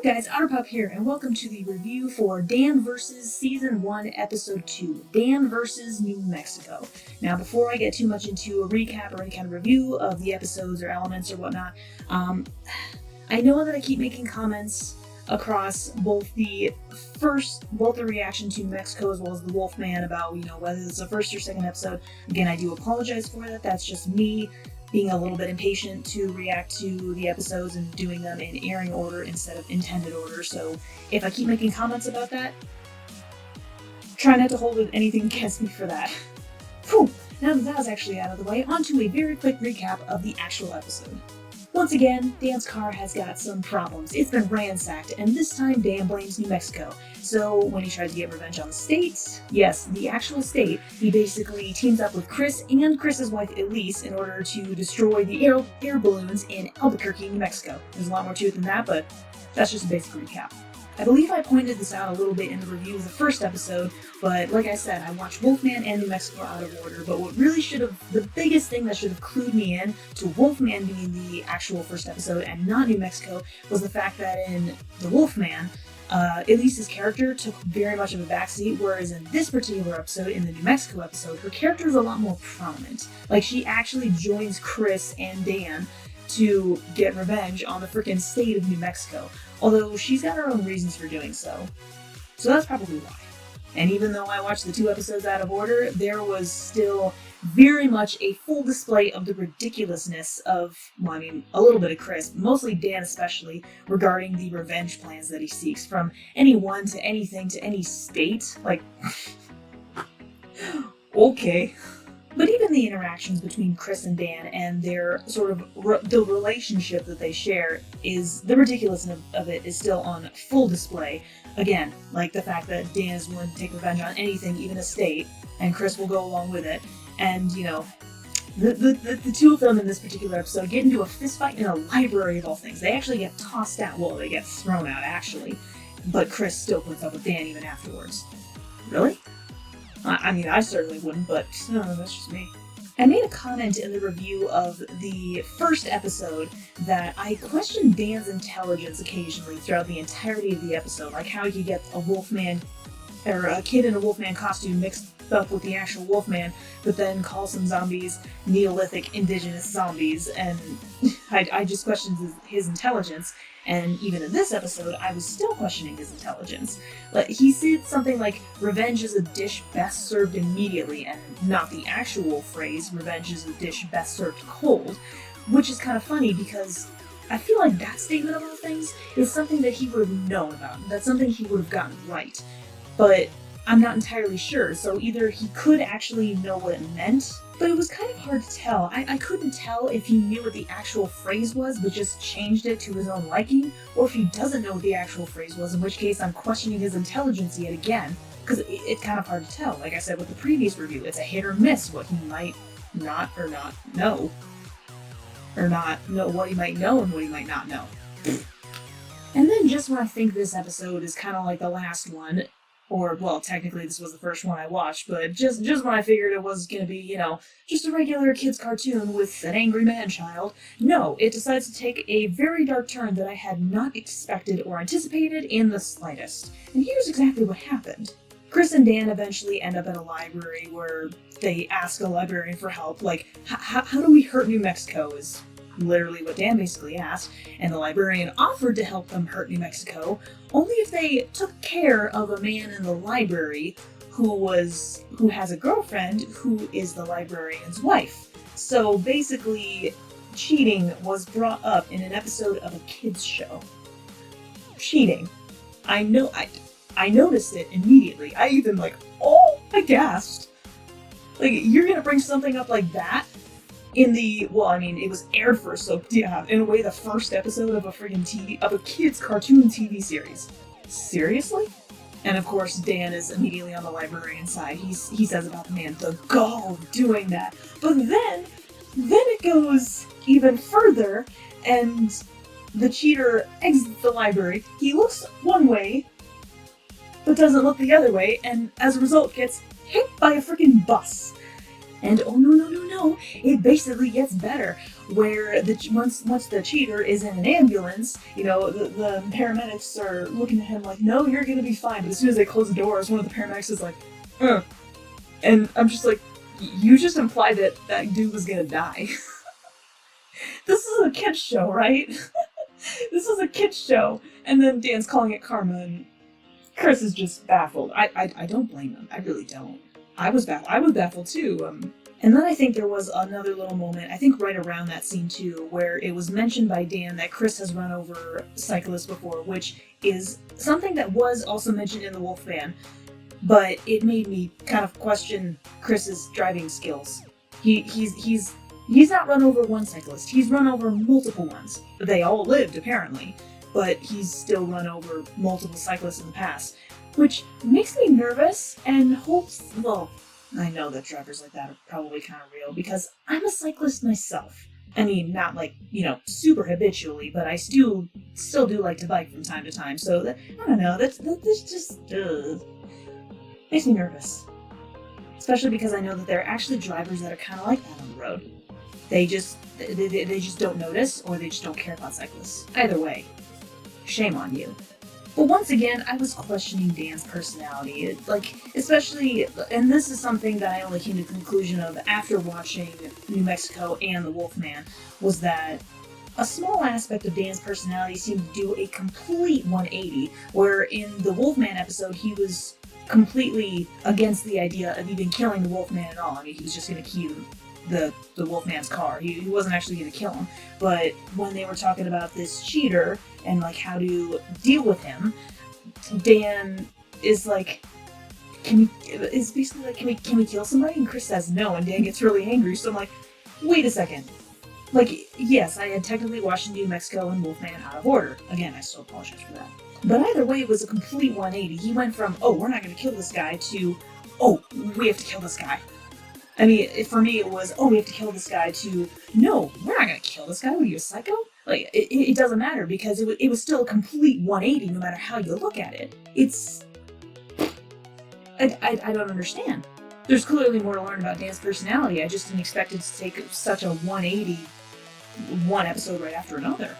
guys, Otterpop here, and welcome to the review for Dan vs. Season 1, Episode 2, Dan vs. New Mexico. Now, before I get too much into a recap or any kind of review of the episodes or elements or whatnot, I know that I keep making comments across both the reaction to New Mexico as well as the Wolfman about, whether it's the first or second episode. Again, I do apologize for that. That's just me being a little bit impatient to react to the episodes and doing them in airing order instead of intended order. So if I keep making comments about that, try not to hold anything against me for that. Whew. Now that was actually out of the way, on to a very quick recap of the actual episode. Once again, Dan's car has got some problems. It's been ransacked, and this time Dan blames New Mexico. So when he tries to get revenge on the state, yes, the actual state, he basically teams up with Chris and Chris's wife Elise in order to destroy the air balloons in Albuquerque, New Mexico. There's a lot more to it than that, but that's just a basic recap. I believe I pointed this out a little bit in the review of the first episode, but like I said, I watched Wolfman and New Mexico out of order, but what really the biggest thing that should have clued me in to Wolfman being the actual first episode and not New Mexico was the fact that in the Wolfman, Elise's character took very much of a backseat, whereas in this particular episode, in the New Mexico episode, her character is a lot more prominent. Like, she actually joins Chris and Dan to get revenge on the freaking state of New Mexico. Although she's got her own reasons for doing so. So that's probably why. And even though I watched the two episodes out of order, there was still very much a full display of the ridiculousness of, a little bit of Chris, mostly Dan especially, regarding the revenge plans that he seeks from anyone to anything to any state. Like, okay. But even the interactions between Chris and Dan and their sort of the relationship that they share the ridiculousness of it is still on full display. Again, like the fact that Dan is willing to take revenge on anything, even a state, and Chris will go along with it. And, the two of them in this particular episode get into a fist fight in a library of all things. They actually get tossed out. Well, they get thrown out, actually. But Chris still puts up with Dan even afterwards. Really? I certainly wouldn't, but that's just me. I made a comment in the review of the first episode that I questioned Dan's intelligence occasionally throughout the entirety of the episode, like how he could get a Wolfman, or a kid in a Wolfman costume mixed up with the actual Wolfman, but then call some zombies Neolithic indigenous zombies, and I just questioned his intelligence. And even in this episode, I was still questioning his intelligence. Like, he said something like, revenge is a dish best served immediately, and not the actual phrase, revenge is a dish best served cold, which is kind of funny because I feel like that statement of all things is something that he would have known about. That's something he would have gotten right. But I'm not entirely sure, so either he could actually know what it meant, but it was kind of hard to tell. I couldn't tell if he knew what the actual phrase was, but just changed it to his own liking, or if he doesn't know what the actual phrase was, in which case I'm questioning his intelligence yet again, because it's kind of hard to tell. Like I said with the previous review, it's a hit or miss what he might not know. Or not know what he might know and what he might not know. And then just when I think this episode is kind of like the last one, or, well, technically this was the first one I watched, but just when I figured it was going to be, just a regular kid's cartoon with an angry man-child, no, it decides to take a very dark turn that I had not expected or anticipated in the slightest. And here's exactly what happened. Chris and Dan eventually end up in a library where they ask a librarian for help, like, how do we hurt New Mexico is literally what Dan basically asked, and the librarian offered to help them hurt New Mexico, only if they took care of a man in the library who has a girlfriend who is the librarian's wife. So basically, cheating was brought up in an episode of a kids show. Cheating. I noticed it immediately. I even I gasped. Like, you're gonna bring something up like that in it was aired first, so yeah, in a way the first episode of a kid's cartoon TV series. Seriously? And of course, Dan is immediately on the librarian's side. He says about the man, the gall of doing that. But then it goes even further, and the cheater exits the library. He looks one way, but doesn't look the other way, and as a result gets hit by a freaking bus. And oh no, it basically gets better. where once the cheater is in an ambulance, the paramedics are looking at him like, no, you're gonna be fine. But as soon as they close the doors, one of the paramedics is like, and I'm just like, you just implied that dude was gonna die. This is a kid's show, right? This is a kid's show. And then Dan's calling it karma, and Chris is just baffled. I don't blame him. I really don't. I was baffled too. And then I think there was another little moment, I think right around that scene too, where it was mentioned by Dan that Chris has run over cyclists before, which is something that was also mentioned in the Wolfman, but it made me kind of question Chris's driving skills. He's not run over one cyclist, he's run over multiple ones. They all lived, apparently, but he's still run over multiple cyclists in the past, which makes me nervous and hopes, well, I know that drivers like that are probably kind of real, because I'm a cyclist myself. I mean, not like, super habitually, but I still do like to bike from time to time, so I don't know, that's just, makes me nervous. Especially because I know that there are actually drivers that are kind of like that on the road. They just don't notice, or they just don't care about cyclists. Either way, shame on you. But once again, I was questioning Dan's personality, especially, and this is something that I only came to the conclusion of after watching New Mexico and The Wolfman, was that a small aspect of Dan's personality seemed to do a complete 180, where in the Wolfman episode, he was completely against the idea of even killing the Wolfman at all. I mean, he was just going to keep the Wolfman's car. He wasn't actually going to kill him. But when they were talking about this cheater and how to deal with him, Dan is basically like, can we kill somebody? And Chris says no, and Dan gets really angry. So I'm like, wait a second. Yes, I had technically watched New Mexico and Wolfman out of order. Again, I still apologize for that. But either way, it was a complete 180. He went from, oh, we're not going to kill this guy, to, oh, we have to kill this guy. I mean, for me, it was, oh, we have to kill this guy, to, no, we're not going to kill this guy. What are you, a psycho? It doesn't matter, because it was still a complete 180 no matter how you look at it. I don't understand. There's clearly more to learn about Dan's personality. I just didn't expect it to take such a 180 one episode right after another.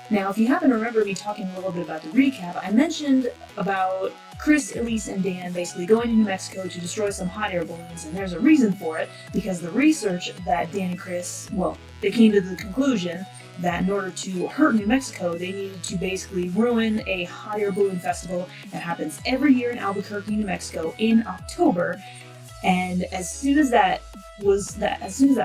Now, if you happen to remember me talking a little bit about the recap, I mentioned about Chris, Elise, and Dan basically going to New Mexico to destroy some hot air balloons, and there's a reason for it, because the research that Dan and Chris, they came to the conclusion that in order to hurt New Mexico, they needed to basically ruin a hot air balloon festival that happens every year in Albuquerque, New Mexico in October. And as soon as that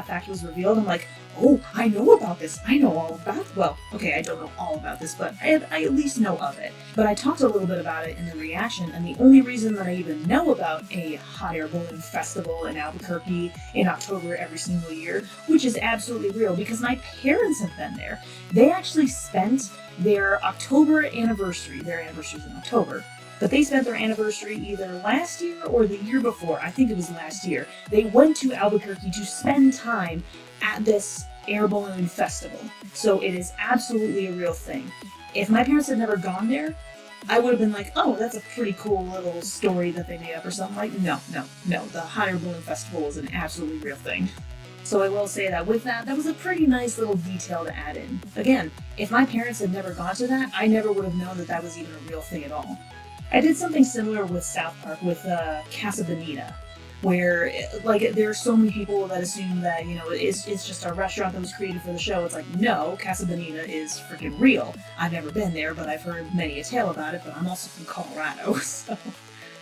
fact was revealed, I'm like, oh, I know about this. I know all about it. Well, okay, I don't know all about this, but I at least know of it. But I talked a little bit about it in the reaction, and the only reason that I even know about a hot air balloon festival in Albuquerque in October every single year, which is absolutely real, because my parents have been there. They actually spent their October anniversary, their anniversary's in October, but they spent their anniversary either last year or the year before. I think it was last year. They went to Albuquerque to spend time at this air balloon festival. So it is absolutely a real thing. If my parents had never gone there, I would have been like, oh, that's a pretty cool little story that they made up or something. Like, no. The hot air balloon festival is an absolutely real thing. So I will say that with that was a pretty nice little detail to add in. Again, if my parents had never gone to that, I never would have known that was even a real thing at all. I did something similar with South Park, with Casa Bonita, where there are so many people that assume that it's just a restaurant that was created for the show. It's like, no, Casa Bonita is freaking real. I've never been there, but I've heard many a tale about it. But I'm also from Colorado, so.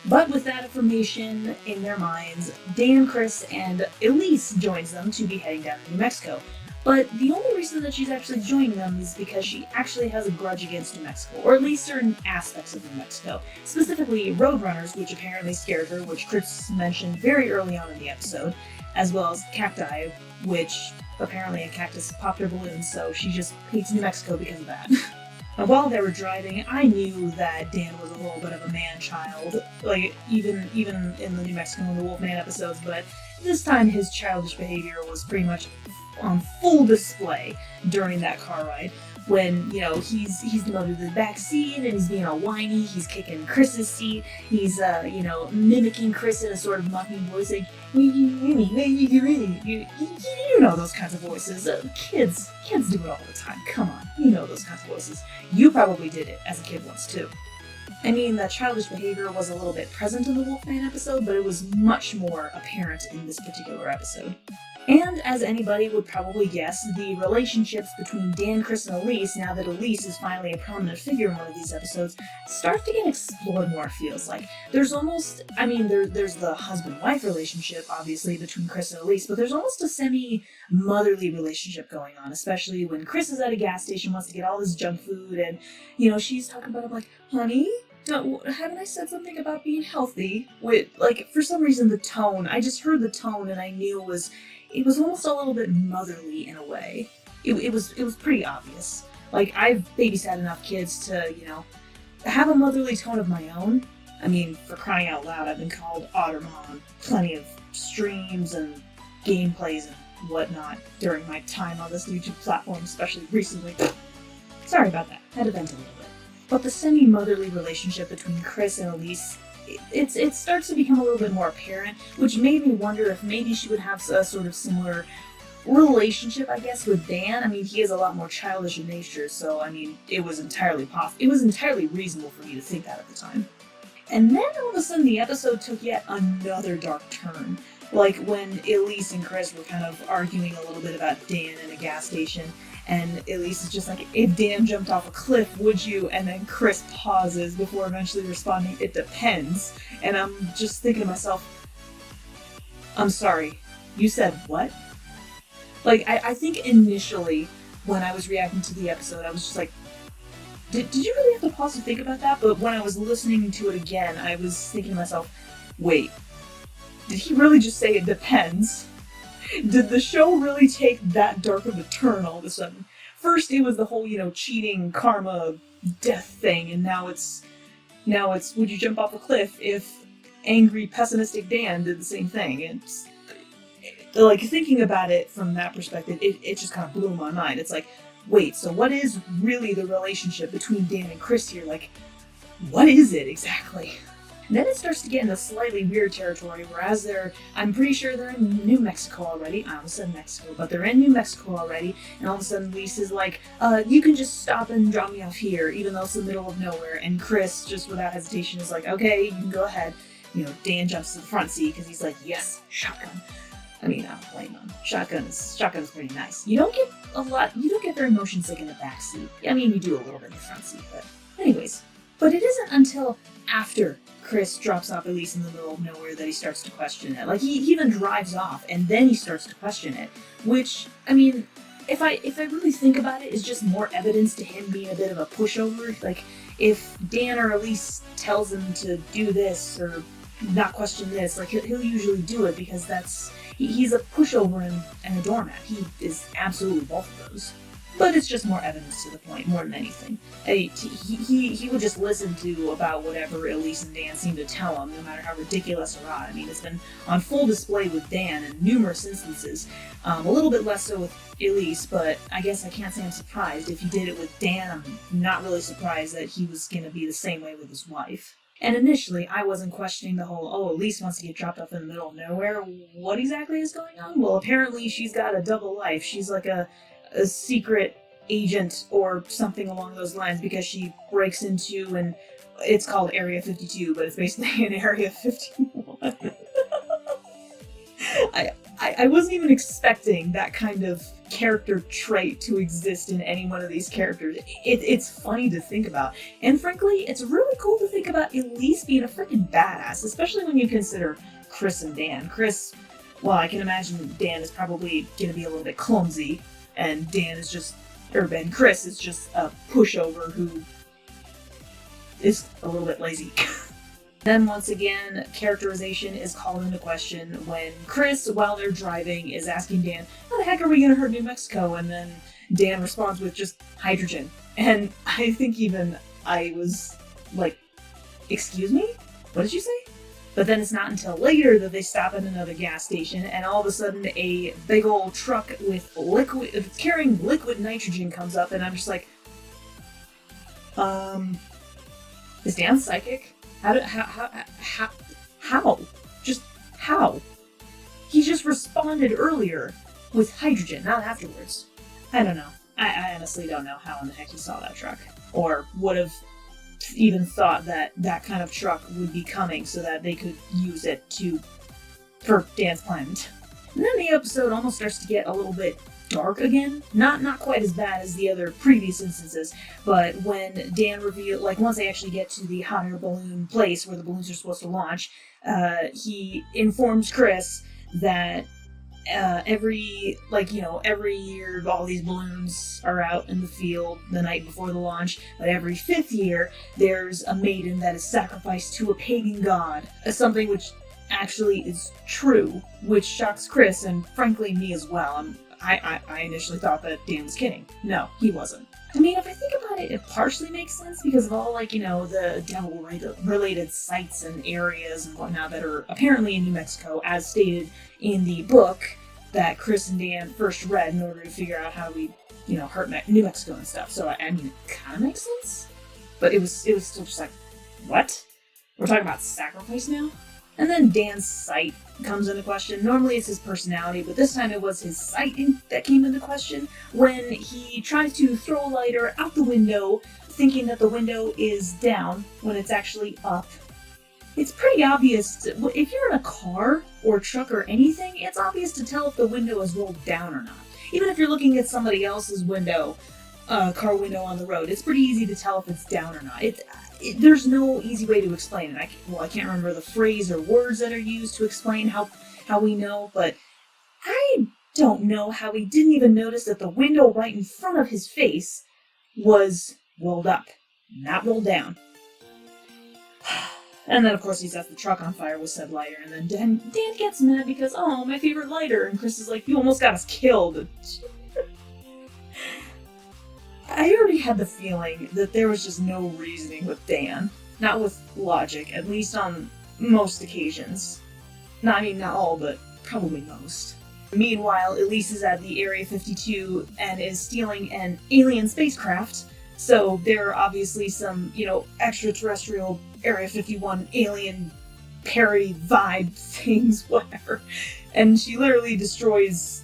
But with that information in their minds, Dan, Chris, and Elise joins them to be heading down to New Mexico. But the only reason that she's actually joining them is because she actually has a grudge against New Mexico, or at least certain aspects of New Mexico, specifically roadrunners, which apparently scared her, which Chris mentioned very early on in the episode, as well as cacti, which apparently a cactus popped her balloon, so she just hates New Mexico because of that. And while they were driving, I knew that Dan was a little bit of a man-child, even in the New Mexico and the Wolfman episodes, but this time his childish behavior was pretty much on full display during that car ride, when, you know, he's demoted to the back seat and he's being all whiny, he's kicking Chris's seat, he's, you know, mimicking Chris in a sort of mocking voice, like, you know those kinds of voices. Kids do it all the time. Come on, you know those kinds of voices. You probably did it as a kid once too. I mean, that childish behavior was a little bit present in the Wolfman episode, but it was much more apparent in this particular episode. And as anybody would probably guess, the relationships between Dan, Chris, and Elise, now that Elise is finally a prominent figure in one of these episodes, start to get explored more, it feels like. There's almost, I mean, there's the husband-wife relationship, obviously, between Chris and Elise, but there's almost a semi-motherly relationship going on, especially when Chris is at a gas station, wants to get all this junk food, and, you know, she's talking about it like, honey, no, haven't I said something about being healthy? With, like, for some reason, the tone, I just heard the tone and I knew it was almost a little bit motherly in a way. It was pretty obvious. Like, I've babysat enough kids to, you know, have a motherly tone of my own. I mean, for crying out loud, I've been called Otterpop on plenty of streams and gameplays and whatnot during my time on this YouTube platform, especially recently. Sorry about that. Had to vent a little bit. But the semi-motherly relationship between Chris and Elise, it starts to become a little bit more apparent, which made me wonder if maybe she would have a sort of similar relationship, I guess, with Dan. I mean, he is a lot more childish in nature, so, I mean, it was entirely reasonable for me to think that at the time. And then all of a sudden the episode took yet another dark turn. Like when Elise and Chris were kind of arguing a little bit about Dan in a gas station, and Elise is just like, if Dan jumped off a cliff, would you? And then Chris pauses before eventually responding, it depends. And I'm just thinking to myself, I'm sorry, you said what? Like, I think initially, when I was reacting to the episode, I was just like, did you really have to pause to think about that? But when I was listening to it again, I was thinking to myself, wait, did he really just say it depends? Did the show really take that dark of a turn all of a sudden? First it was the whole, you know, cheating, karma, death thing, and now it's would you jump off a cliff if angry, pessimistic Dan did the same thing? It's like, thinking about it from that perspective, it just kind of blew my mind. It's like, wait, so what is really the relationship between Dan and Chris here? Like, what is it exactly? Then it starts to get into slightly weird territory, whereas I'm pretty sure they're in New Mexico already. I almost said Mexico, but they're in New Mexico already, and all of a sudden Lisa's like, you can just stop and drop me off here, even though it's the middle of nowhere, and Chris, just without hesitation, is like, okay, you can go ahead. You know, Dan jumps to the front seat, because he's like, yes, shotgun. I mean, I don't blame him. Shotgun is pretty nice. You don't get very motion sick in the back seat. I mean, you do a little bit in the front seat, but anyways. But it isn't until after Chris drops off Elise in the middle of nowhere that he starts to question it. Like, he even drives off, and then he starts to question it. Which, I mean, if I really think about it, is just more evidence to him being a bit of a pushover. Like, if Dan or Elise tells him to do this, or not question this, like, he'll usually do it, because he's a pushover and a doormat. He is absolutely both of those. But it's just more evidence to the point, more than anything. He would just listen to about whatever Elise and Dan seem to tell him, no matter how ridiculous or odd. I mean, it's been on full display with Dan in numerous instances. A little bit less so with Elise, but I guess I can't say I'm surprised. If he did it with Dan, I'm not really surprised that he was going to be the same way with his wife. And initially, I wasn't questioning the whole, oh, Elise wants to get dropped off in the middle of nowhere. What exactly is going on? Well, apparently she's got a double life. She's like a secret agent or something along those lines, because she breaks into, and it's called Area 52, but it's basically an Area 51. I wasn't even expecting that kind of character trait to exist in any one of these characters. It's funny to think about. And frankly, it's really cool to think about Elise being a freaking badass, especially when you consider Chris and Dan. Chris, well, I can imagine Dan is probably going to be a little bit clumsy, and Chris is just a pushover who is a little bit lazy. Then once again, characterization is called into question when Chris, while they're driving, is asking Dan, how the heck are we going to hurt New Mexico? And then Dan responds with just hydrogen. And I think even I was like, excuse me? What did you say? But then it's not until later that they stop at another gas station, and all of a sudden a big old truck with carrying liquid nitrogen comes up, and I'm just like, Is Dan psychic? How? Just how? He just responded earlier with hydrogen, not afterwards. I don't know. I honestly don't know how in the heck he saw that truck. Or would have even thought that that kind of truck would be coming so that they could use it for Dan's planet. And then the episode almost starts to get a little bit dark again. Not quite as bad as the other previous instances, but when Dan revealed, like once they actually get to the hot air balloon place where the balloons are supposed to launch, he informs Chris that every year all these balloons are out in the field the night before the launch, but every 5th year there's a maiden that is sacrificed to a pagan god, something which actually is true, which shocks Chris and frankly me as well. I initially thought that Dan was kidding. No, he wasn't. I mean, if I think about it, it partially makes sense because of all, the devil-related sites and areas and whatnot that are apparently in New Mexico, as stated in the book that Chris and Dan first read in order to figure out how we, hurt New Mexico and stuff. So, I mean, it kind of makes sense. But it was still just like, what? We're talking about sacrifice now? And then Dan's sight comes into question. Normally it's his personality, but this time it was his sight that came into question when he tries to throw a lighter out the window, thinking that the window is down when it's actually up. It's pretty obvious, if you're in a car or truck or anything, it's obvious to tell if the window is rolled down or not. Even if you're looking at somebody else's window, car window on the road, it's pretty easy to tell if it's down or not. There's no easy way to explain it. I can't remember the phrase or words that are used to explain how we know, but I don't know how he didn't even notice that the window right in front of his face was rolled up, not rolled down. And then, of course, he sets the truck on fire with said lighter, and then Dan gets mad because, oh, my favorite lighter, and Chris is like, you almost got us killed. I already had the feeling that there was just no reasoning with Dan. Not with logic, at least on most occasions. Not all, but probably most. Meanwhile, Elise is at the Area 52 and is stealing an alien spacecraft. So there are obviously some, extraterrestrial Area 51 alien parody vibe things, whatever. And she literally destroys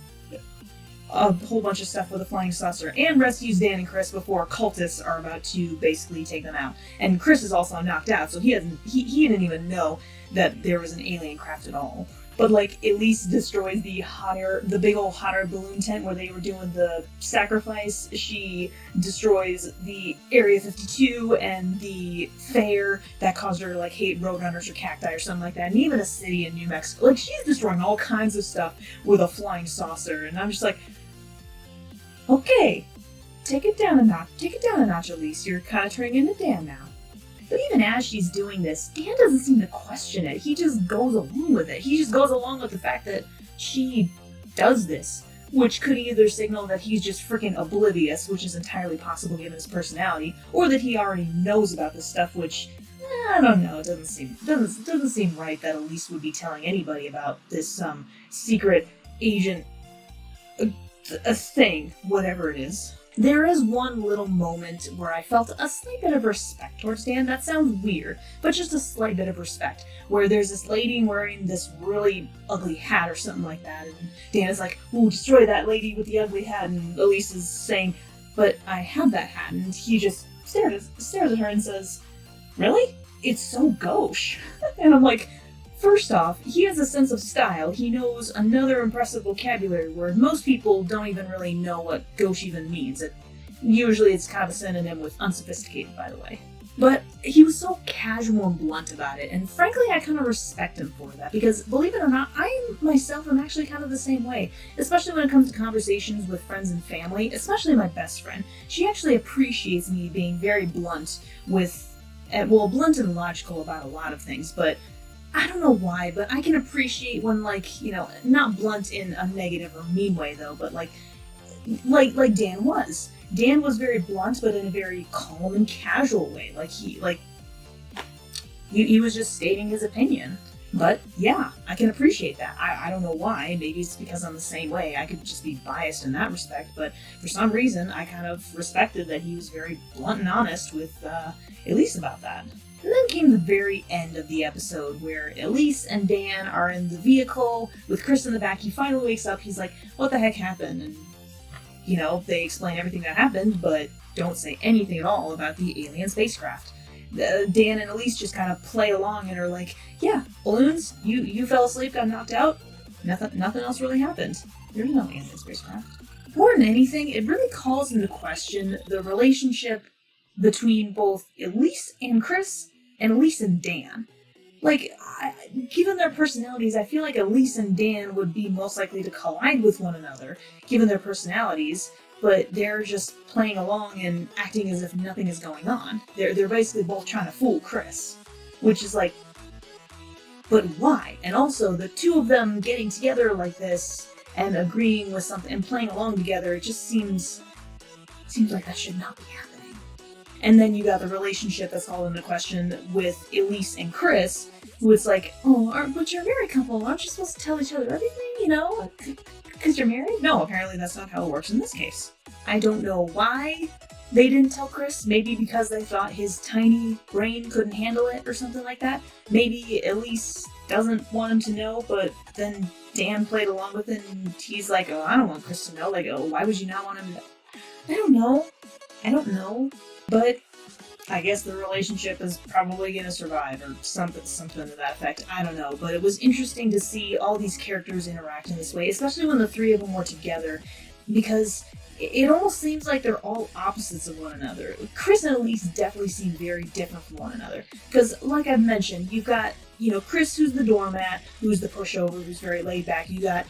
a whole bunch of stuff with a flying saucer and rescues Dan and Chris before cultists are about to basically take them out. And Chris is also knocked out, so he didn't even know that there was an alien craft at all. But Elise destroys the big old hot air balloon tent where they were doing the sacrifice. She destroys the Area 52 and the fair that caused her to hate roadrunners or cacti or something like that. And even a city in New Mexico. She's destroying all kinds of stuff with a flying saucer. And I'm just like, okay, take it down a notch, Elise. You're kind of turning into Dan now. But even as she's doing this, Dan doesn't seem to question it. He just goes along with it. He just goes along with the fact that she does this, which could either signal that he's just freaking oblivious, which is entirely possible given his personality, or that he already knows about this stuff, which, I don't know, it doesn't seem right that Elise would be telling anybody about this secret agent a thing, whatever it is. There is one little moment where I felt a slight bit of respect towards Dan. That sounds weird, but just a slight bit of respect. Where there's this lady wearing this really ugly hat or something like that, and Dan is like, ooh, destroy that lady with the ugly hat, and Elise is saying, but I have that hat, and he just stares at her and says, really? It's so gauche. And I'm like, first off, he has a sense of style. He knows another impressive vocabulary word. Most people don't even really know what gauche even means. Usually it's kind of a synonym with unsophisticated, by the way. But he was so casual and blunt about it, and frankly I kind of respect him for that, because believe it or not, I myself am actually kind of the same way, especially when it comes to conversations with friends and family, especially my best friend. She actually appreciates me being very blunt blunt and logical about a lot of things, but I don't know why, but I can appreciate when, not blunt in a negative or mean way, though, but like Dan was. Dan was very blunt, but in a very calm and casual way. He was just stating his opinion. But yeah, I can appreciate that. I don't know why. Maybe it's because I'm the same way. I could just be biased in that respect. But for some reason, I kind of respected that he was very blunt and honest with Elise about that. And then came the very end of the episode where Elise and Dan are in the vehicle with Chris in the back. He finally wakes up. He's like, what the heck happened? And, you know, they explain everything that happened, but don't say anything at all about the alien spacecraft. Dan and Elise just kind of play along and are like, yeah, balloons, you fell asleep, got knocked out, nothing else really happened. There's no alien spacecraft. More than anything, it really calls into question the relationship between both Elise and Chris and Elise and Dan. Like, given their personalities, I feel like Elise and Dan would be most likely to collide with one another, given their personalities, but they're just playing along and acting as if nothing is going on. They're basically both trying to fool Chris, which is like, but why? And also, the two of them getting together like this and agreeing with something and playing along together, it just seems like that should not be happening. And then you got the relationship that's called into question with Elise and Chris, who it's like, oh, but you're a married couple, aren't you supposed to tell each other everything, you know? Because you're married? No, apparently that's not how it works in this case. I don't know why they didn't tell Chris. Maybe because they thought his tiny brain couldn't handle it or something like that. Maybe Elise doesn't want him to know, but then Dan played along with it and he's like, oh, I don't want Chris to know. Like, oh, why would you not want him to know? I don't know. But I guess the relationship is probably going to survive or something to that effect. I don't know. But it was interesting to see all these characters interact in this way, especially when the three of them were together, because it almost seems like they're all opposites of one another. Chris and Elise definitely seem very different from one another. Because, like I've mentioned, you've got, Chris, who's the doormat, who's the pushover, who's very laid back. You got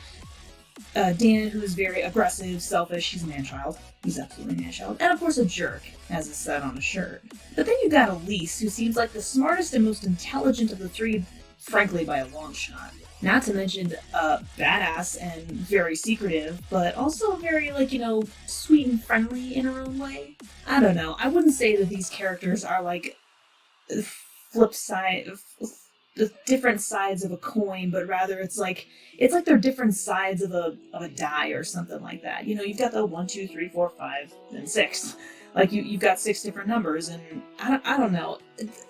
Dan, who's very aggressive, selfish. He's a man-child. He's absolutely a man-child. And, of course, a jerk, as is said on a shirt. But then you got Elise, who seems like the smartest and most intelligent of the three, frankly, by a long shot. Not to mention badass and very secretive, but also very, sweet and friendly in her own way. I don't know. I wouldn't say that these characters are, different sides of a coin, but rather it's like they're different sides of a die or something like that. You've got the 1, 2, 3, 4, 5, and 6. Like, you've got 6 different numbers, and I don't know.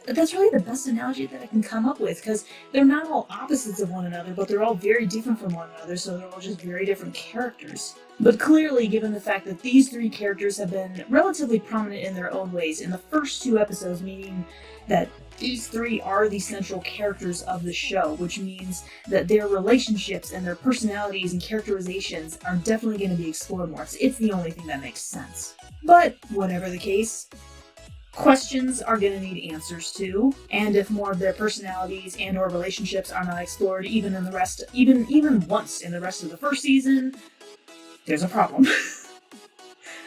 That's really the best analogy that I can come up with, because they're not all opposites of one another, but they're all very different from one another, so they're all just very different characters. But clearly, given the fact that these 3 characters have been relatively prominent in their own ways in the first 2 episodes, meaning that these 3 are the central characters of the show, which means that their relationships and their personalities and characterizations are definitely going to be explored more. It's the only thing that makes sense. But whatever the case, questions are going to need answers too, and if more of their personalities and or relationships are not explored even once in the rest of the first season, there's a problem.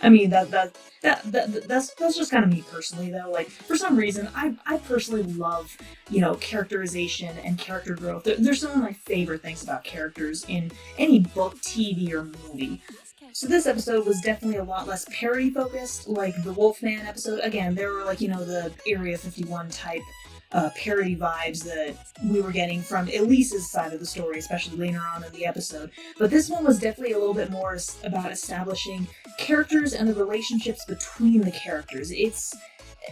I mean, that's just kind of me personally, though. Like, for some reason, I personally love, characterization and character growth. They're some of my favorite things about characters in any book, TV, or movie. So this episode was definitely a lot less parody-focused, like the Wolfman episode. Again, there were, the Area 51 type parody vibes that we were getting from Elise's side of the story, especially later on in the episode. But this one was definitely a little bit more about establishing characters and the relationships between the characters.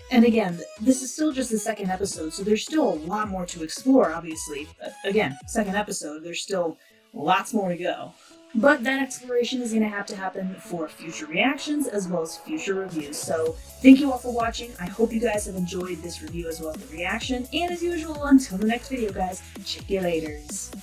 And again, this is still just the 2nd episode, so there's still a lot more to explore, obviously. Again, 2nd episode, there's still lots more to go. But that exploration is going to have to happen for future reactions as well as future reviews. So thank you all for watching. I hope you guys have enjoyed this review as well as the reaction. And as usual, until the next video, guys, check you laters.